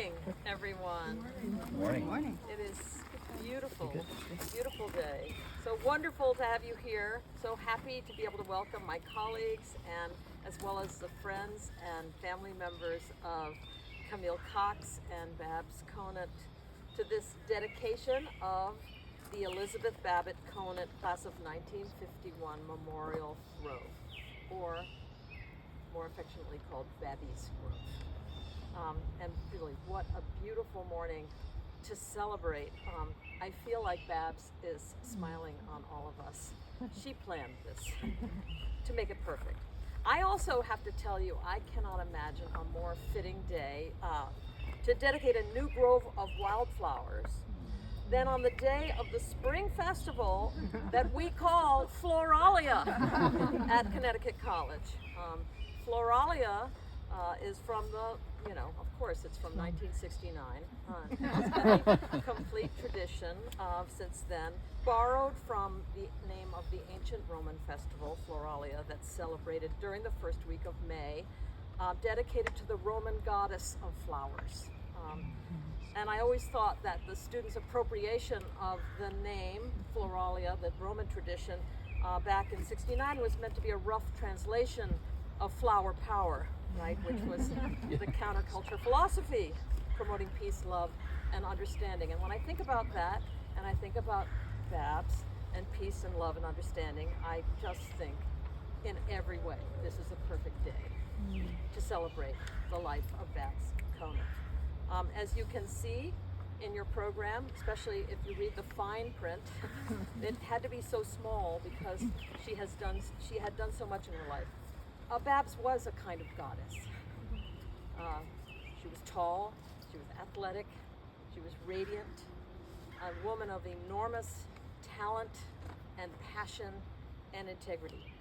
morning, everyone. Morning. Morning. It is beautiful, beautiful day. So wonderful to have you here. So happy to be able to welcome my colleagues and as well as the friends and family members of Camille Cox and Babs Conant to this dedication of the Elizabeth Babbitt Conant Class of 1951 Memorial Grove, or more affectionately called Babby's Grove. And really, what a beautiful morning to celebrate. I feel like Babs is smiling on all of us. She planned this to make it perfect. I also have to tell you, I cannot imagine a more fitting day to dedicate a new grove of wildflowers than on the day of the spring festival that we call Floralia at Connecticut College. Floralia is from the, of course it's from 1969. It's been a complete tradition since then, borrowed from the name of the ancient Roman festival, Floralia, that's celebrated during the first week of May, dedicated to the Roman goddess of flowers. And I always thought that the students' appropriation of the name Floralia, the Roman tradition, back in '69 was meant to be a rough translation of flower power, right, which was the counterculture philosophy promoting peace, love, and understanding. And when I think about that, and I think about Babs and peace and love and understanding, I just think in every way this is a perfect day to celebrate the life of Babs Conant. As you can see in your program, especially if you read the fine print, it had to be so small because she had done so much in her life. Babs was a kind of goddess. She was tall, she was athletic, she was radiant, a woman of enormous talent and passion and integrity.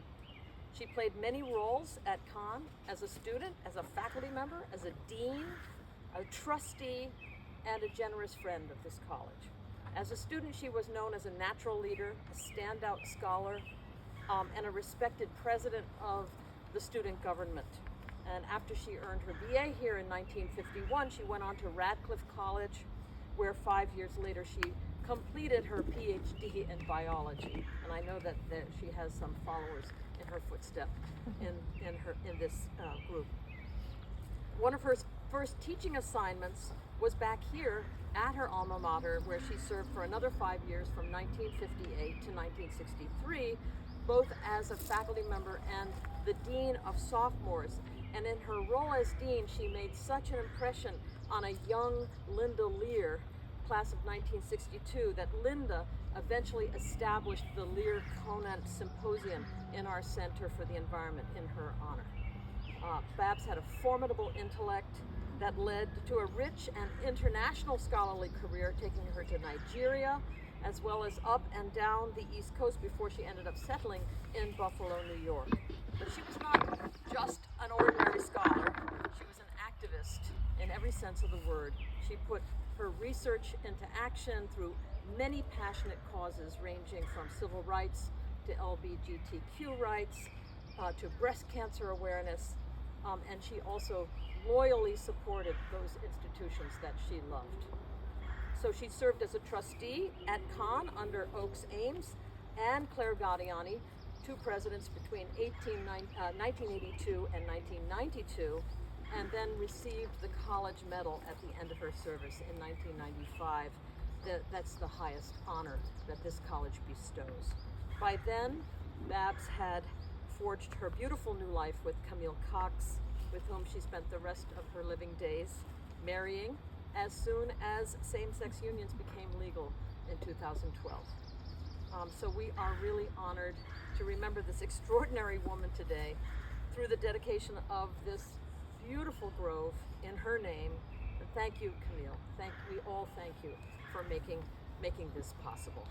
She played many roles at Conn as a student, as a faculty member, as a dean, a trustee, and a generous friend of this college. As a student, she was known as a natural leader, a standout scholar, and a respected president of the student government. And after she earned her BA here in 1951, she went on to Radcliffe College, where 5 years later she completed her PhD in biology. And I know that she has some followers in her footstep in this group. One of her first teaching assignments was back here at her alma mater, where she served for another 5 years from 1958 to 1963, both as a faculty member and the dean of sophomores. And in her role as dean, she made such an impression on a young Linda Lear, class of 1962, that Linda eventually established the Lear Conant Symposium in our Center for the Environment in her honor. Babs had a formidable intellect that led to a rich and international scholarly career, taking her to Nigeria, as well as up and down the East Coast before she ended up settling in Buffalo, New York. But she was not just an ordinary scholar, she was an activist in every sense of the word. She put her research into action through many passionate causes, ranging from civil rights to LGBTQ rights, to breast cancer awareness, and she also loyally supported those institutions that she loved. So she served as a trustee at Conn under Oakes Ames and Claire Gaudiani, two presidents between 1982 and 1992, and then received the College Medal at the end of her service in 1995. That's the highest honor that this college bestows. By then, Babs had forged her beautiful new life with Camille Cox, with whom she spent the rest of her living days, marrying as soon as same-sex unions became legal in 2012. So we are really honored to remember this extraordinary woman today through the dedication of this beautiful grove in her name. And thank you, Camille. We all thank you for making this possible.